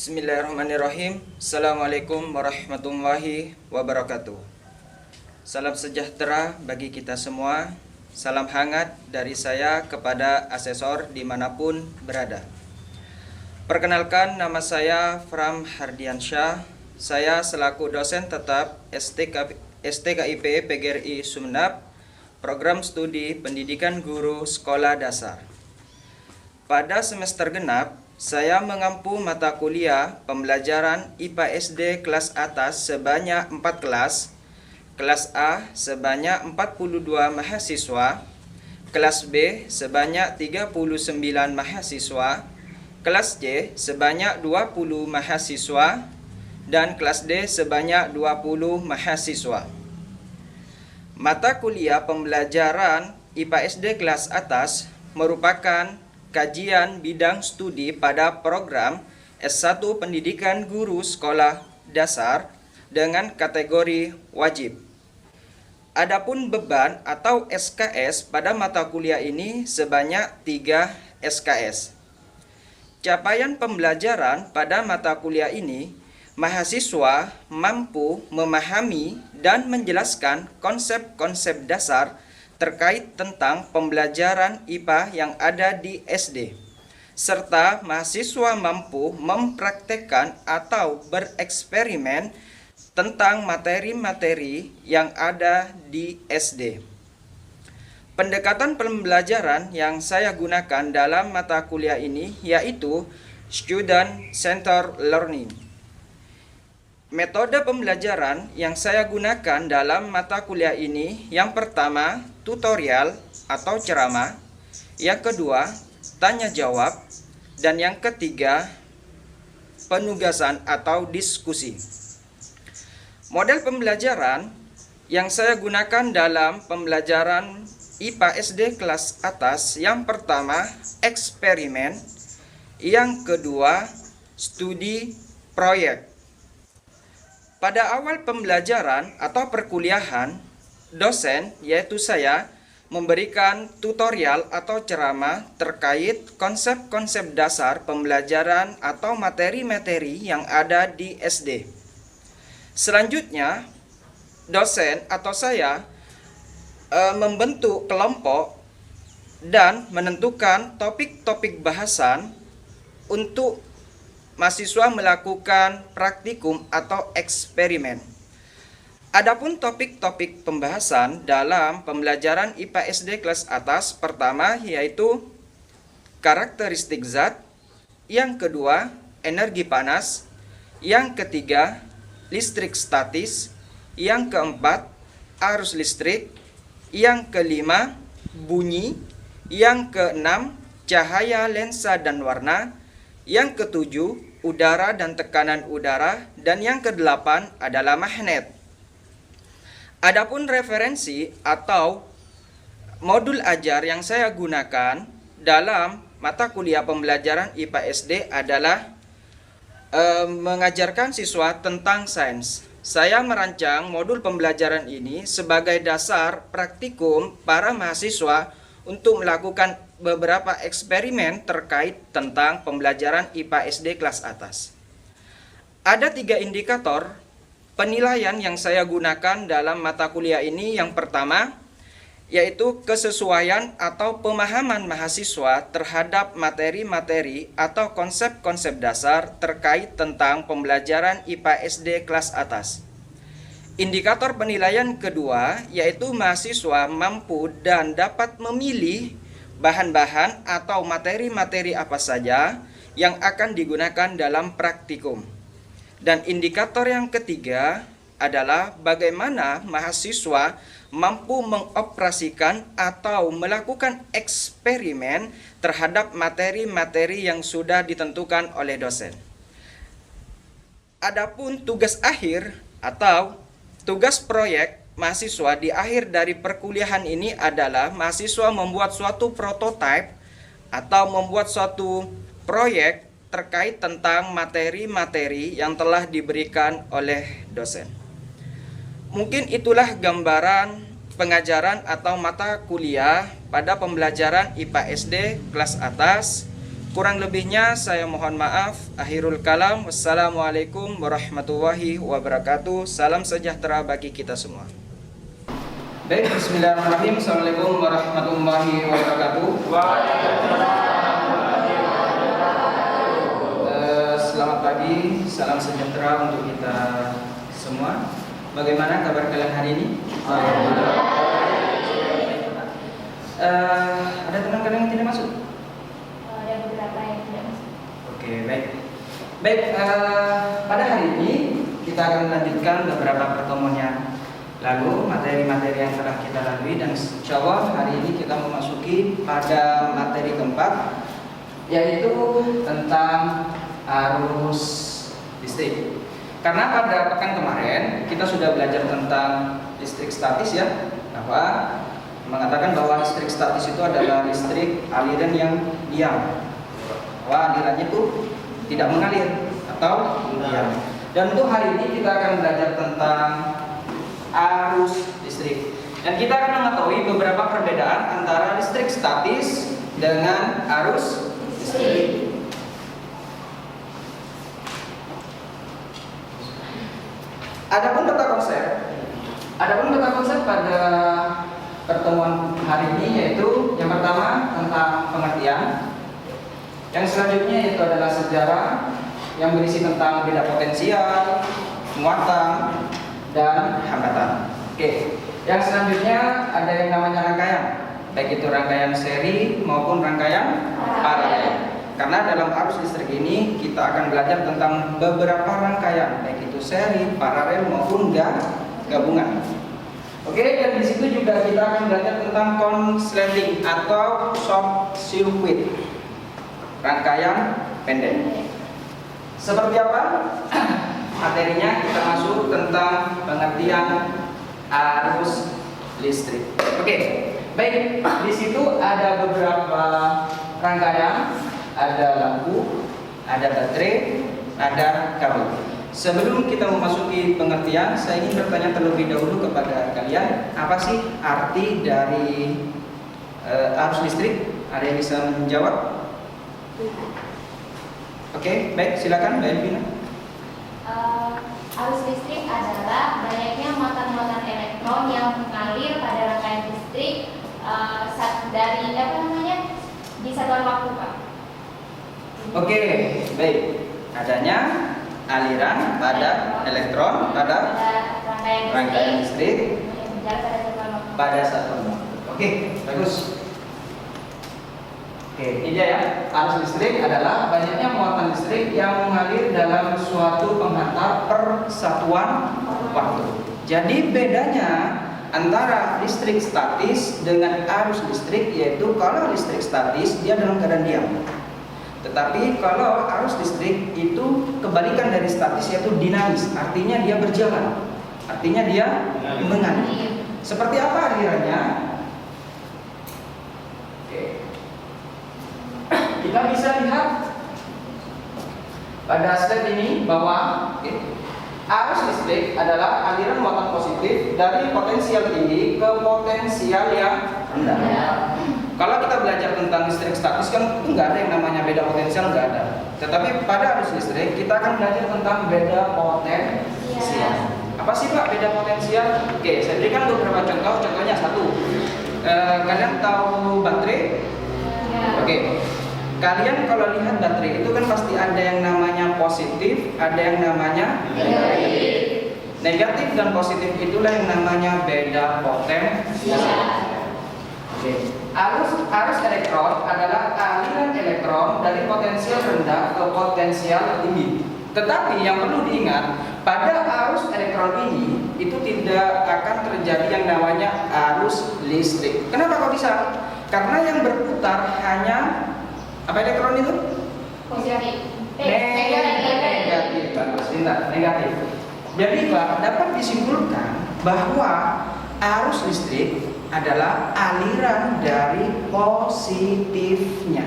Bismillahirrahmanirrahim. Assalamualaikum warahmatullahi wabarakatuh. Salam sejahtera bagi kita semua. Salam hangat dari saya kepada asesor dimanapun berada. Perkenalkan, nama saya Fram Hardiansyah. Saya selaku dosen tetap STKIP PGRI Sumeneb, Program Studi Pendidikan Guru Sekolah Dasar. Pada semester genap, saya mengampu mata kuliah pembelajaran IPA SD kelas atas sebanyak 4 kelas, kelas A sebanyak 42 mahasiswa, kelas B sebanyak 39 mahasiswa, kelas C sebanyak 20 mahasiswa, dan kelas D sebanyak 20 mahasiswa. Mata kuliah pembelajaran IPA SD kelas atas merupakan kajian bidang studi pada program S1 Pendidikan Guru Sekolah Dasar dengan kategori wajib. Adapun beban atau SKS pada mata kuliah ini sebanyak 3 SKS. Capaian pembelajaran pada mata kuliah ini, mahasiswa mampu memahami dan menjelaskan konsep-konsep dasar terkait tentang pembelajaran IPA yang ada di SD, serta mahasiswa mampu mempraktekkan atau bereksperimen tentang materi-materi yang ada di SD. Pendekatan pembelajaran yang saya gunakan dalam mata kuliah ini yaitu Student Centered Learning. Metode pembelajaran yang saya gunakan dalam mata kuliah ini, yang pertama, tutorial atau ceramah, yang kedua, tanya jawab, dan yang ketiga, penugasan atau diskusi. Model pembelajaran yang saya gunakan dalam pembelajaran IPA SD kelas atas, yang pertama, eksperimen, yang kedua, studi proyek. Pada awal pembelajaran atau perkuliahan, dosen, yaitu saya, memberikan tutorial atau ceramah terkait konsep-konsep dasar pembelajaran atau materi-materi yang ada di SD. Selanjutnya, dosen atau saya membentuk kelompok dan menentukan topik-topik bahasan untuk mahasiswa melakukan praktikum atau eksperimen. Adapun topik-topik pembahasan dalam pembelajaran IPA SD kelas atas, pertama yaitu karakteristik zat, yang kedua energi panas, yang ketiga listrik statis, yang keempat arus listrik, yang kelima bunyi, yang keenam cahaya, lensa dan warna, yang ketujuh, udara dan tekanan udara, dan yang kedelapan adalah magnet. Adapun referensi atau modul ajar yang saya gunakan dalam mata kuliah pembelajaran IPA SD adalah mengajarkan siswa tentang sains. Saya merancang modul pembelajaran ini sebagai dasar praktikum para mahasiswa untuk melakukan beberapa eksperimen terkait tentang pembelajaran IPA SD kelas atas. Ada 3 indikator penilaian yang saya gunakan dalam mata kuliah ini. Yang pertama, yaitu kesesuaian atau pemahaman mahasiswa terhadap materi-materi atau konsep-konsep dasar terkait tentang pembelajaran IPA SD kelas atas. Indikator penilaian kedua, yaitu mahasiswa mampu dan dapat memilih bahan-bahan atau materi-materi apa saja yang akan digunakan dalam praktikum. Dan indikator yang ketiga adalah bagaimana mahasiswa mampu mengoperasikan atau melakukan eksperimen terhadap materi-materi yang sudah ditentukan oleh dosen. Adapun tugas akhir atau tugas proyek mahasiswa di akhir dari perkuliahan ini adalah mahasiswa membuat suatu prototipe atau membuat suatu proyek terkait tentang materi-materi yang telah diberikan oleh dosen. Mungkin itulah gambaran pengajaran atau mata kuliah pada pembelajaran IPA SD kelas atas Kurang lebihnya saya mohon maaf. Akhirul kalam. Wassalamualaikum warahmatullahi wabarakatuh. Salam sejahtera bagi kita semua. Baik, bismillahirrahmanirrahim. Assalamualaikum warahmatullahi wabarakatuh. Selamat pagi, salam sejahtera untuk kita semua. Bagaimana kabar kalian hari ini? Ada teman kalian yang tidak masuk? Ada beberapa yang tidak masuk. Oke, baik. Baik, pada hari ini kita akan melanjutkan beberapa pertemuan yang lalu, materi-materi yang telah kita lalui, dan insya Allah hari ini kita memasuki pada materi keempat, yaitu tentang arus listrik. Karena pada pekan kemarin kita sudah belajar tentang listrik statis ya, bahwa mengatakan bahwa listrik statis itu adalah listrik aliran yang diam, bahwa alirannya itu tidak mengalir atau diam. Dan untuk hari ini kita akan belajar tentang arus listrik, dan kita akan mengetahui beberapa perbedaan antara listrik statis dengan arus listrik. Adapun peta konsep pada pertemuan hari ini yaitu yang pertama tentang pengertian, yang selanjutnya yaitu adalah sejarah yang berisi tentang beda potensial, muatan, dan hambatan. Oke, yang selanjutnya ada yang namanya rangkaian, baik itu rangkaian seri maupun rangkaian paralel. Karena dalam arus listrik ini kita akan belajar tentang beberapa rangkaian, baik itu seri, paralel maupun gabungan. Oke, dan di situ juga kita akan belajar tentang konsleting atau short circuit, rangkaian pendek. Seperti apa materinya? Kita masuk tentang pengertian arus listrik. Oke, baik. Di situ ada beberapa rangkaian, ada lampu, ada baterai, ada kabel. Sebelum kita memasuki pengertian, saya ingin bertanya terlebih dahulu kepada kalian, apa sih arti dari arus listrik? Ada yang bisa menjawab? Oke, baik, silakan Mbak Elvina. Arus listrik adalah banyaknya muatan-muatan elektron yang mengalir pada rangkaian listrik dari di satuan waktu, Pak. Oke, baik. Adanya aliran pada elektron pada rangkaian listrik pada satuan waktu. Oke, bagus. Oke, ini ya. Arus listrik adalah banyaknya muatan listrik yang mengalir dalam suatu penghantar persatuan waktu. Jadi bedanya antara listrik statis dengan arus listrik yaitu kalau listrik statis dia dalam keadaan diam. Tetapi kalau arus listrik itu kebalikan dari statis, yaitu dinamis, artinya dia berjalan, artinya dia mengalir. Seperti apa alirannya? Oke. Kita bisa lihat pada slide ini bahwa arus listrik adalah aliran muatan positif dari potensial tinggi ke potensial yang rendah. Kalau kita belajar tentang listrik statis kan itu nggak ada yang namanya beda potensial, nggak ada. Tetapi pada arus listrik kita akan belajar tentang beda potensial. Apa sih Pak beda potensial? Oke, saya berikan beberapa contoh. Contohnya satu, kalian tahu baterai? Oke, kalian kalau lihat baterai itu kan pasti ada yang namanya positif, ada yang namanya negatif. Negatif dan positif itulah yang namanya beda potensial. Arus elektron adalah aliran elektron dari potensial rendah ke potensial tinggi. Tetapi yang perlu diingat, pada arus elektron ini itu tidak akan terjadi yang namanya arus listrik. Kenapa kok bisa? Karena yang berputar hanya apa elektron itu? Positif. Negatif. Negatif. Jadi Pak, dapat disimpulkan bahwa arus listrik adalah aliran dari positifnya.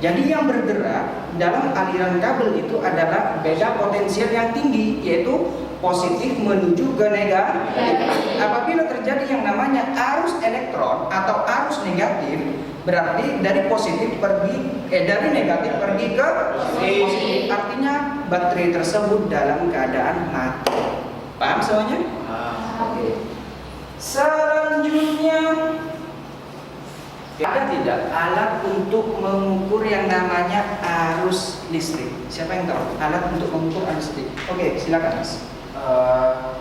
Jadi yang bergerak dalam aliran kabel itu adalah beda potensial yang tinggi, yaitu positif menuju ke negatif. Apabila terjadi yang namanya arus elektron atau arus negatif, Berarti dari dari negatif pergi ke positif. Artinya baterai tersebut dalam keadaan mati. Paham semuanya? Oke. Selanjutnya, ada tidak alat untuk mengukur yang namanya arus listrik? Siapa yang tahu alat untuk mengukur arus listrik? Oke, silakan Mas.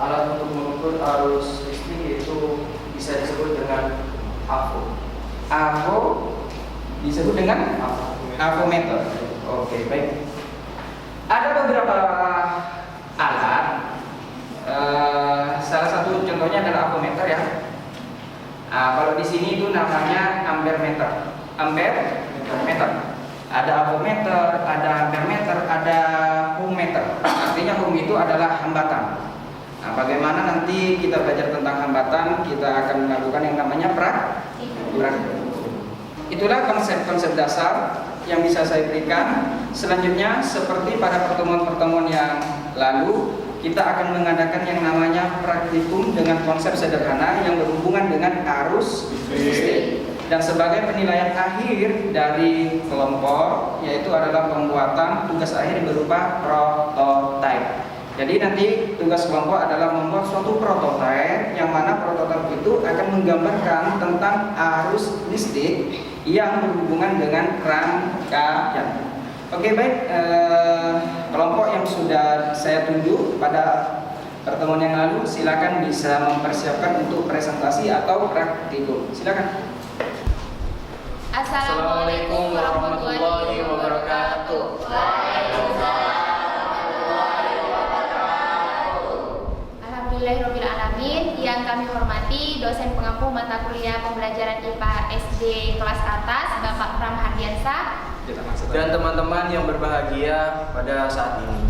Alat untuk mengukur arus listrik itu bisa disebut dengan AVO. AVO disebut dengan avometer. Oke, baik. Ada beberapa alat. Salah satu contohnya adalah avometer ya. Kalau di sini itu namanya ampermeter. Ampermeter. Ada avometer, ada ampermeter, ada ohmmeter. Artinya ohm itu adalah hambatan. Nah, bagaimana nanti kita belajar tentang hambatan, kita akan melakukan yang namanya praktikum. Itulah konsep-konsep dasar yang bisa saya berikan. Selanjutnya, seperti pada pertemuan-pertemuan yang lalu, kita akan mengadakan yang namanya praktikum dengan konsep sederhana yang berhubungan dengan arus listrik. Dan sebagai penilaian akhir dari kelompok, yaitu adalah pembuatan tugas akhir berupa prototipe. Jadi nanti tugas kelompok adalah membuat suatu prototipe yang mana prototipe itu akan menggambarkan tentang arus listrik yang berhubungan dengan rangkaian. Oke, baik, kelompok yang sudah saya tunjuk pada pertemuan yang lalu silakan bisa mempersiapkan untuk presentasi atau praktikum. Silakan. Assalamualaikum warahmatullahi wabarakatuh. Alhamdulillahirrahmanirrahim. Yang kami hormati dosen pengampu mata kuliah pembelajaran IPA SD kelas atas Bapak Pram Hardiansyah dan teman-teman yang berbahagia pada saat ini.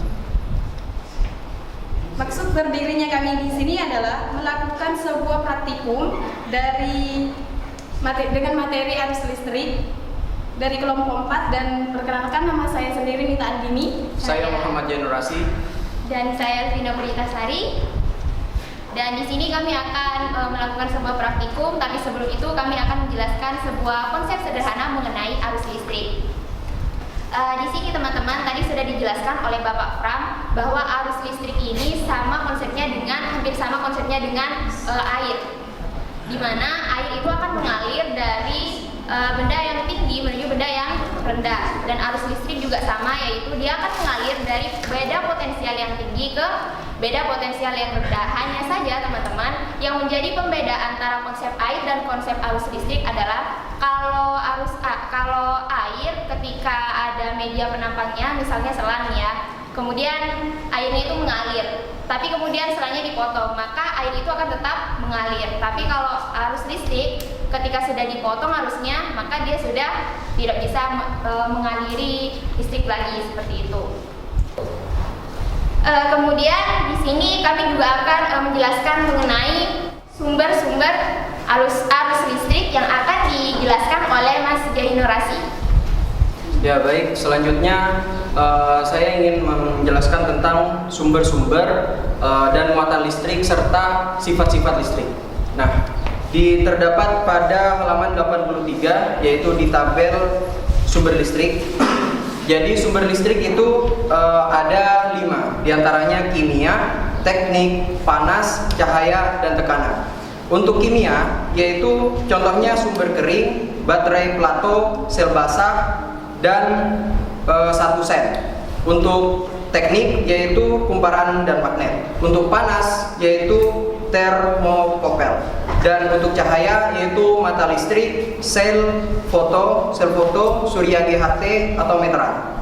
Maksud berdirinya kami di sini adalah melakukan sebuah praktikum dengan materi arus listrik dari kelompok 4, dan perkenalkan nama saya sendiri Nita Andini. Saya Muhammad Janurasi dan saya Elvina Sari. Dan di sini kami akan melakukan sebuah praktikum, tapi sebelum itu kami akan menjelaskan sebuah konsep sederhana mengenai arus listrik. Di sini teman-teman tadi sudah dijelaskan oleh Bapak Pram bahwa arus listrik ini hampir sama konsepnya dengan air, di mana air itu akan mengalir dari benda yang tinggi menuju benda yang rendah, dan arus listrik juga sama, yaitu dia akan mengalir dari beda potensial yang tinggi ke beda potensial yang rendah. Hanya saja teman-teman, yang menjadi pembeda antara konsep air dan konsep arus listrik adalah kalau air ketika ada media penampangnya, misalnya selang ya, kemudian airnya itu mengalir, tapi kemudian selangnya dipotong, maka air itu akan tetap mengalir. Tapi kalau arus listrik ketika sudah dipotong arusnya, maka dia sudah tidak bisa mengaliri listrik lagi, seperti itu. Kemudian di sini kami juga akan menjelaskan mengenai sumber-sumber arus listrik yang akan dijelaskan oleh Mas Jainurasi. Ya baik, selanjutnya saya ingin menjelaskan tentang sumber-sumber dan muatan listrik serta sifat-sifat listrik. Nah, terdapat pada halaman 83, yaitu di tabel sumber listrik. Jadi sumber listrik itu ada 5, diantaranya kimia, teknik, panas, cahaya, dan tekanan. Untuk kimia, yaitu contohnya sumber kering, baterai plato, sel basah, dan 1 sen. Untuk teknik, yaitu kumparan dan magnet. Untuk panas, yaitu termokopel. Dan untuk cahaya, yaitu mata listrik, sel foto, surya GHT atau meteran.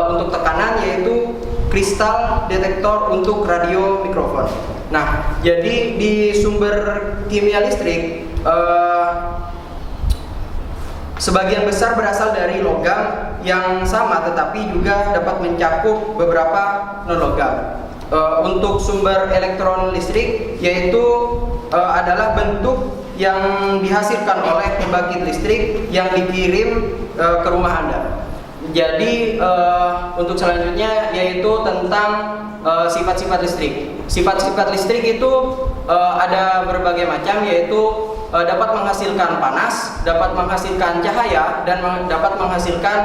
Untuk tekanan, yaitu kristal detektor untuk radio mikrofon. Nah, jadi di sumber kimia listrik sebagian besar berasal dari logam yang sama, tetapi juga dapat mencakup beberapa non-logam. Untuk sumber elektron listrik, yaitu adalah bentuk yang dihasilkan oleh pembangkit listrik yang dikirim ke rumah Anda. Jadi untuk selanjutnya yaitu tentang sifat-sifat listrik. Sifat-sifat listrik itu ada berbagai macam, yaitu dapat menghasilkan panas, dapat menghasilkan cahaya, dan dapat menghasilkan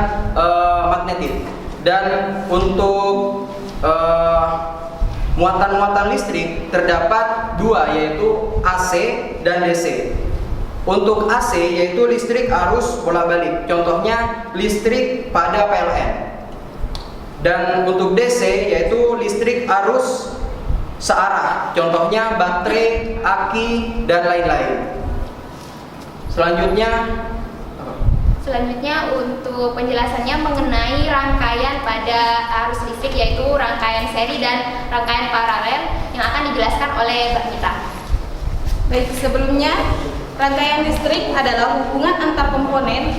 magnetit. Dan untuk muatan-muatan listrik terdapat dua, yaitu AC dan DC. Untuk AC yaitu listrik arus bolak-balik, contohnya listrik pada PLN. Dan untuk DC yaitu listrik arus searah, contohnya baterai, aki, dan lain-lain. Selanjutnya untuk penjelasannya mengenai rangkaian pada arus listrik, yaitu rangkaian seri dan rangkaian paralel yang akan dijelaskan oleh Mbak Mita. Baik, sebelumnya rangkaian listrik adalah hubungan antar komponen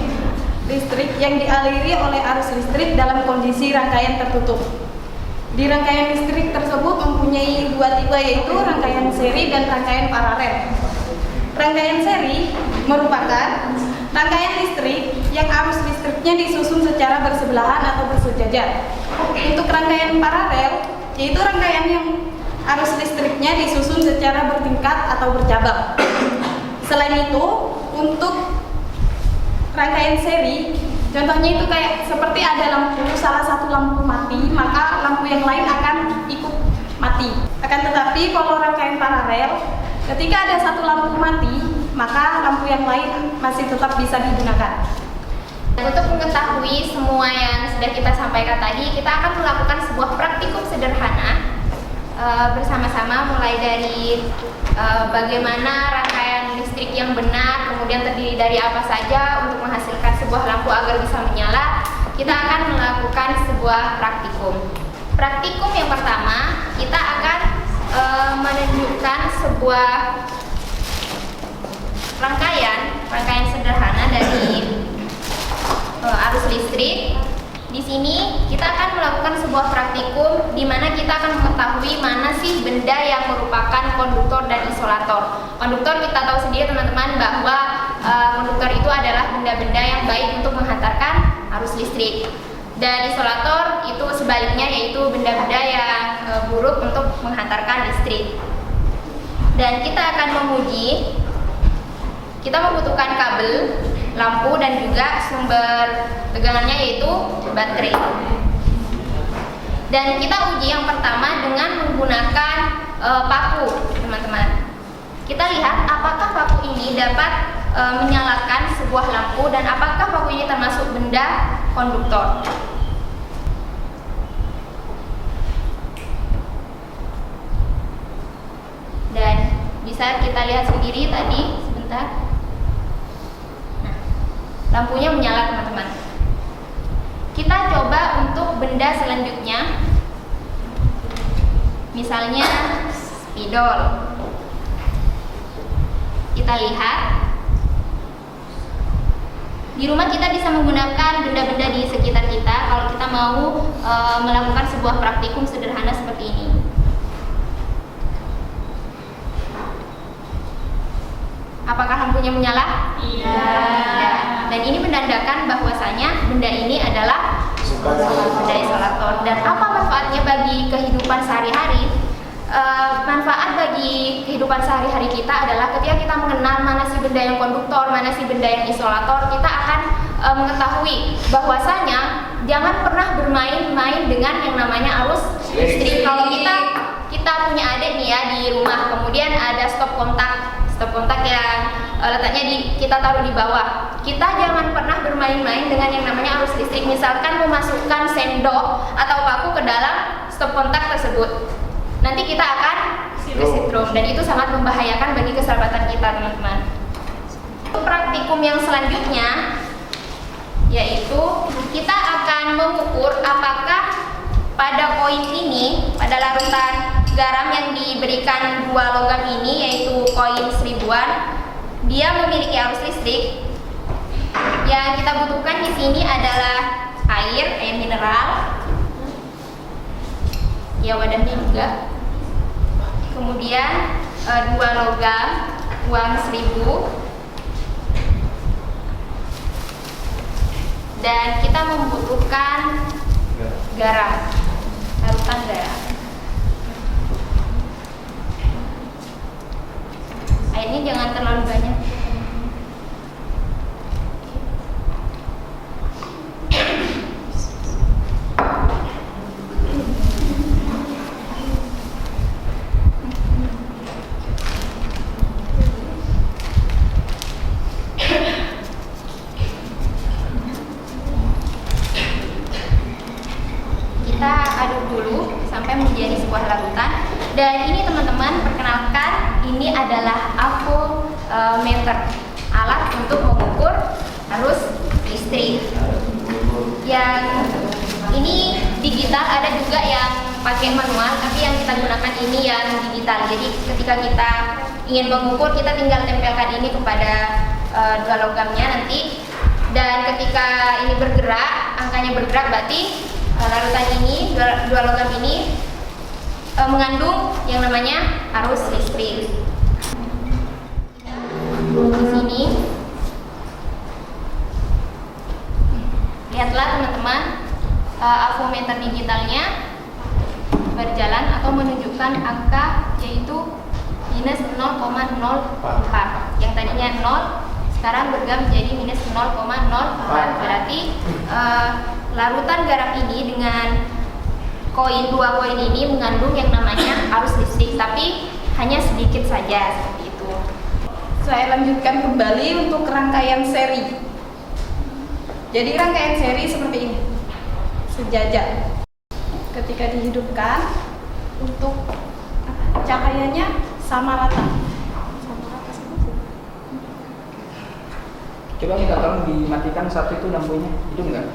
listrik yang dialiri oleh arus listrik dalam kondisi rangkaian tertutup. Di rangkaian listrik tersebut mempunyai dua tipe, yaitu rangkaian seri dan rangkaian paralel. Rangkaian seri merupakan rangkaian listrik yang arus listriknya disusun secara bersebelahan atau bersejajar. Untuk rangkaian paralel yaitu rangkaian yang arus listriknya disusun secara bertingkat atau bercabang. Selain itu, untuk rangkaian seri, contohnya itu kayak seperti ada lampu, salah satu lampu mati, maka lampu yang lain akan ikut mati. Akan tetapi kalau rangkaian paralel, ketika ada satu lampu mati, maka lampu yang lain masih tetap bisa digunakan. Untuk mengetahui semua yang sudah kita sampaikan tadi, kita akan melakukan sebuah praktikum sederhana bersama-sama, mulai dari bagaimana rangkaian listrik yang benar, kemudian terdiri dari apa saja untuk menghasilkan sebuah lampu agar bisa menyala. Kita akan melakukan sebuah praktikum. Praktikum yang pertama, kita akan menunjukkan sebuah rangkaian sederhana dari arus listrik. Di sini kita akan melakukan sebuah praktikum di mana kita akan mengetahui mana sih benda yang merupakan konduktor dan isolator. Konduktor kita tahu sendiri teman-teman bahwa konduktor itu adalah benda-benda yang baik untuk menghantarkan arus listrik. Dan isolator itu sebaliknya, yaitu benda-benda yang buruk untuk menghantarkan listrik. Dan kita akan menguji, kita membutuhkan kabel, lampu, dan juga sumber tegangannya yaitu baterai. Dan kita uji yang pertama dengan menggunakan paku, teman-teman. Kita lihat apakah paku ini dapat menyalakan sebuah lampu dan apakah paku ini termasuk benda konduktor. Dan bisa kita lihat sendiri tadi, sebentar. Lampunya menyala, teman-teman. Kita coba untuk benda selanjutnya, misalnya spidol. Kita lihat di rumah kita bisa menggunakan benda-benda di sekitar kita kalau kita mau melakukan sebuah praktikum sederhana seperti ini. Apakah lampunya menyala? Iya. Dan ini menandakan bahwasanya benda ini adalah benda isolator. Dan apa manfaatnya bagi kehidupan sehari-hari? Manfaat bagi kehidupan sehari-hari kita adalah ketika kita mengenal mana sih benda yang konduktor, mana sih benda yang isolator, kita akan mengetahui bahwasanya jangan pernah bermain-main dengan yang namanya arus listrik. Kalau kita punya adik nih ya di rumah, kemudian ada stop kontak yang letaknya kita taruh di bawah. Kita jangan pernah bermain-main dengan yang namanya arus listrik. Misalkan memasukkan sendok atau paku ke dalam stop kontak tersebut, nanti kita akan kesetrum dan itu sangat membahayakan bagi keselamatan kita, teman-teman. Praktikum yang selanjutnya yaitu kita akan mengukur apakah pada koin ini, pada larutan garam yang diberikan dua logam ini, yaitu koin 1000-an, dia memiliki arus listrik. Yang kita butuhkan di sini adalah air mineral, ya wadahnya juga. Kemudian dua logam, uang 1000, dan kita membutuhkan garam, larutan garam. Airnya jangan terlalu banyak. sampai menjadi sebuah larutan. Dan ini teman-teman, perkenalkan, ini adalah avometer, alat untuk mengukur arus listrik. Yang ini digital, ada juga yang pakai manual, tapi yang kita gunakan ini yang digital. Jadi ketika kita ingin mengukur, kita tinggal tempelkan ini kepada dua logamnya nanti. Dan ketika ini bergerak, angkanya bergerak, berarti larutan ini, dua logam ini mengandung yang namanya arus listrik. Di sini lihatlah teman-teman, avometer digitalnya berjalan atau menunjukkan angka yaitu minus 0,04. Yang tadinya 0 sekarang berubah menjadi minus 0,04. Berarti larutan garam ini dengan dua koin ini mengandung yang namanya arus listrik, tapi hanya sedikit saja, seperti itu. Saya lanjutkan kembali untuk rangkaian seri. Jadi rangkaian seri seperti ini, sejajar. Ketika dihidupkan, untuk cahayanya sama rata. Coba minta tolong dimatikan satu itu lampunya, hidup nggak?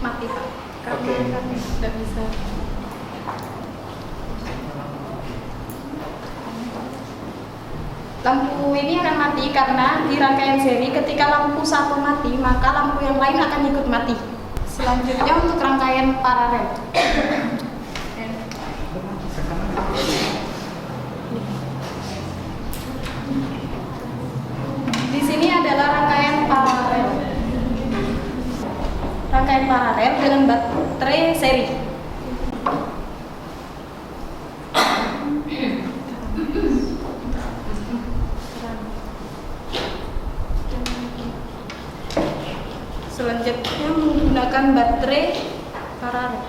Mati Pak, karena Oke. kami tidak bisa. Lampu ini akan mati karena di rangkaian seri ketika lampu satu mati maka lampu yang lain akan ikut mati. Selanjutnya untuk rangkaian paralel. Di sini adalah rangkaian paralel. Rangkaian paralel dengan baterai seri. Selanjutnya menggunakan baterai paralel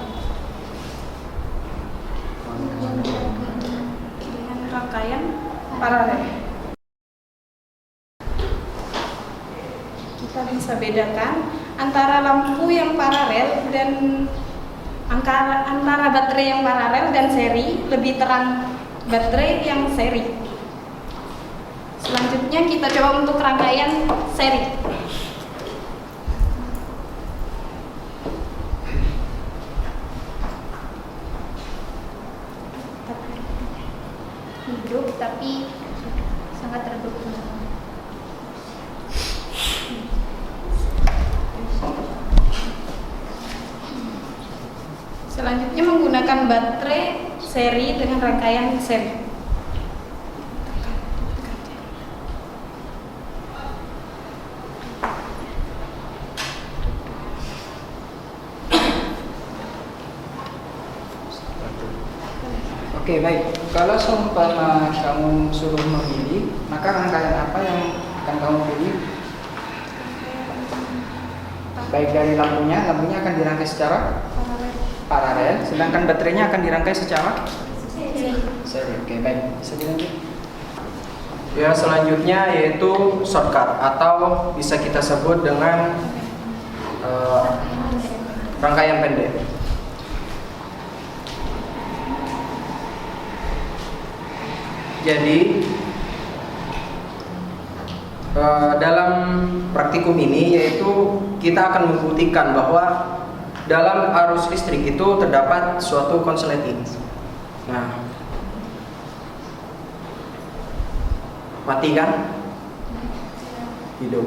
dengan rangkaian paralel. Kita bisa bedakan antara lampu yang paralel dan antara baterai yang paralel dan seri. Lebih terang baterai yang seri. Selanjutnya kita coba untuk rangkaian seri. Hidup tapi sangat redup. Selanjutnya menggunakan baterai seri dengan rangkaian seri. Oke, baik. Kalau seumpama kamu suruh memilih, maka rangkaian apa yang akan kamu pilih? Baik dari lampunya akan dirangkai secara paralel, sedangkan baterainya akan dirangkai secara seri. Oke, baik. Bisa dilanjut. Ya, selanjutnya yaitu shortcut atau bisa kita sebut dengan rangkaian pendek. Jadi dalam praktikum ini yaitu kita akan membuktikan bahwa dalam arus listrik itu terdapat suatu konsleting. Nah, mati kan? Hidup.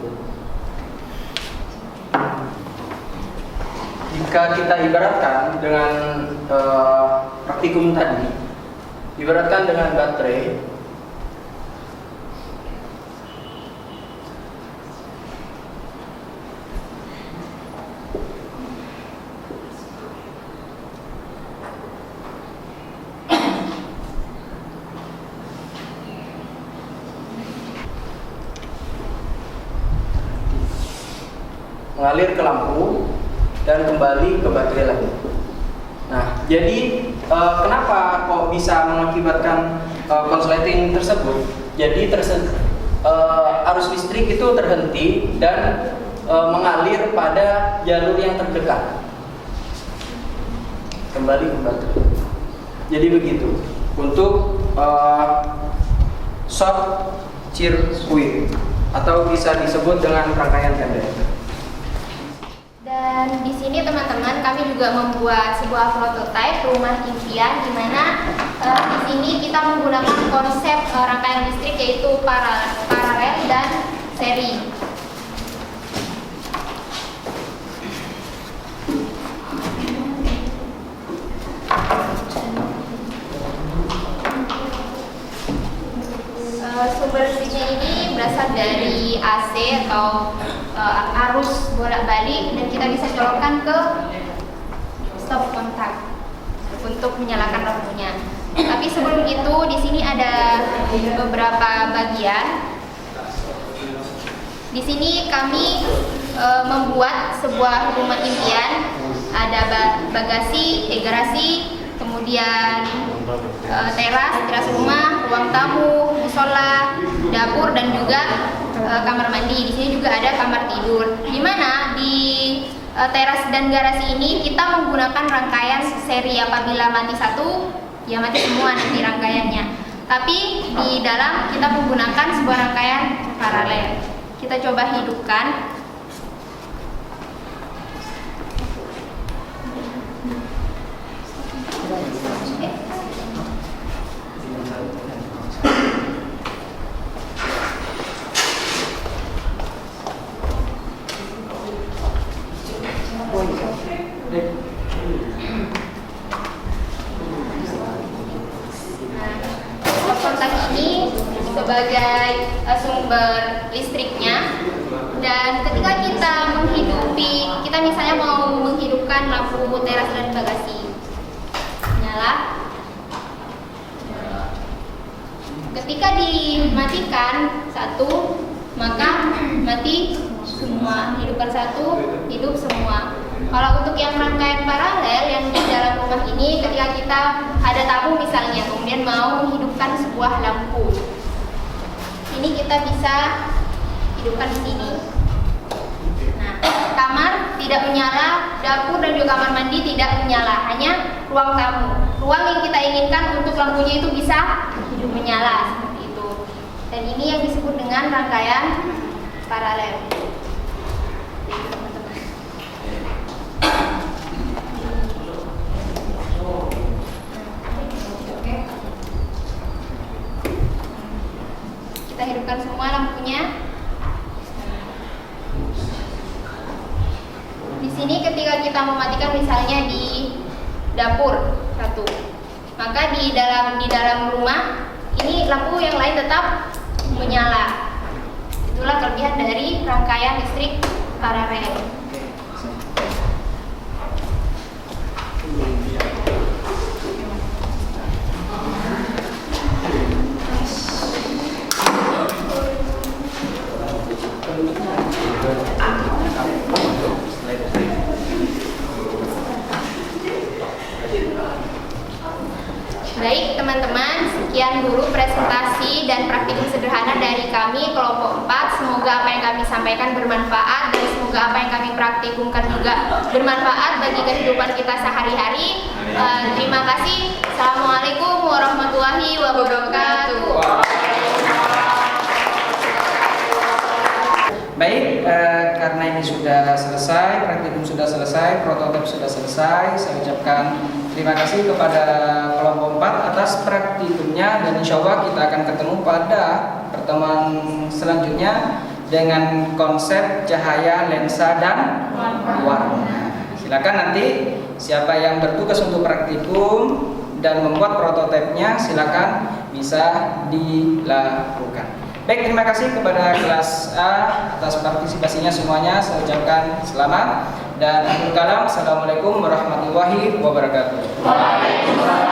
Jika kita ibaratkan dengan praktikum tadi, ibaratkan dengan baterai. Mengalir ke lampu dan kembali ke baterai lagi. Nah, jadi kenapa kok bisa mengakibatkan konsleting tersebut? Jadi arus listrik itu terhenti dan mengalir pada jalur yang terdekat. kembali ke baterai. Jadi begitu untuk short circuit atau bisa disebut dengan rangkaian pendek. Dan di sini teman-teman kami juga membuat sebuah prototipe rumah impian di mana di sini kita menggunakan konsep rangkaian listrik yaitu paralel dan seri. Sumber listriknya ini berasal dari AC atau arus bolak-balik dan kita bisa colokkan ke stop kontak untuk menyalakan lampunya. Tapi sebelum itu di sini ada beberapa bagian. Di sini kami membuat sebuah rumah impian. Ada bagasi, garasi, kemudian teras rumah, ruang tamu, musola, dapur dan juga kamar mandi. Di sini juga ada kamar tidur. Di mana di teras dan garasi ini kita menggunakan rangkaian seri. Apabila mati satu, ya mati semua nanti rangkaiannya. Tapi di dalam kita menggunakan sebuah rangkaian paralel. Kita coba hidupkan. Kontak ini sebagai sumber listriknya, dan ketika kita menghidupi, kita misalnya mau menghidupkan lampu teras dan bagasi, nyala. Ketika dimatikan satu, maka mati semua. Hidupkan satu, hidup semua. Kalau untuk yang rangkaian paralel yang di dalam rumah ini, ketika kita ada tamu misalnya, kemudian mau menghidupkan sebuah lampu, ini kita bisa hidupkan di sini. Nah, kamar tidak menyala, dapur dan juga kamar mandi tidak menyala, hanya ruang tamu. Ruang yang kita inginkan untuk lampunya itu bisa hidup menyala seperti itu. Dan ini yang disebut dengan rangkaian paralel. Kita hidupkan semua lampunya. Di sini ketika kita mematikan misalnya di dapur satu, maka di dalam rumah ini lampu yang lain tetap menyala. Itulah kelebihan dari rangkaian listrik paralel. Baik teman-teman, sekian dulu presentasi dan praktikum sederhana dari kami kelompok 4. Semoga apa yang kami sampaikan bermanfaat dan semoga apa yang kami praktikumkan juga bermanfaat bagi kehidupan kita sehari-hari. Terima kasih. Assalamualaikum warahmatullahi wabarakatuh. Baik, karena ini sudah selesai, praktikum sudah selesai, prototipe sudah selesai, saya ucapkan terima kasih kepada kelompok 4 atas praktikumnya, dan insya Allah kita akan ketemu pada pertemuan selanjutnya dengan konsep cahaya, lensa, dan warna. Silakan nanti siapa yang bertugas untuk praktikum dan membuat prototipenya silakan bisa dilakukan. Baik, terima kasih kepada kelas A atas partisipasinya semuanya. Saya ucapkan selamat dan akhirul kalam. Assalamualaikum warahmatullahi wabarakatuh. Waalaikumsalam.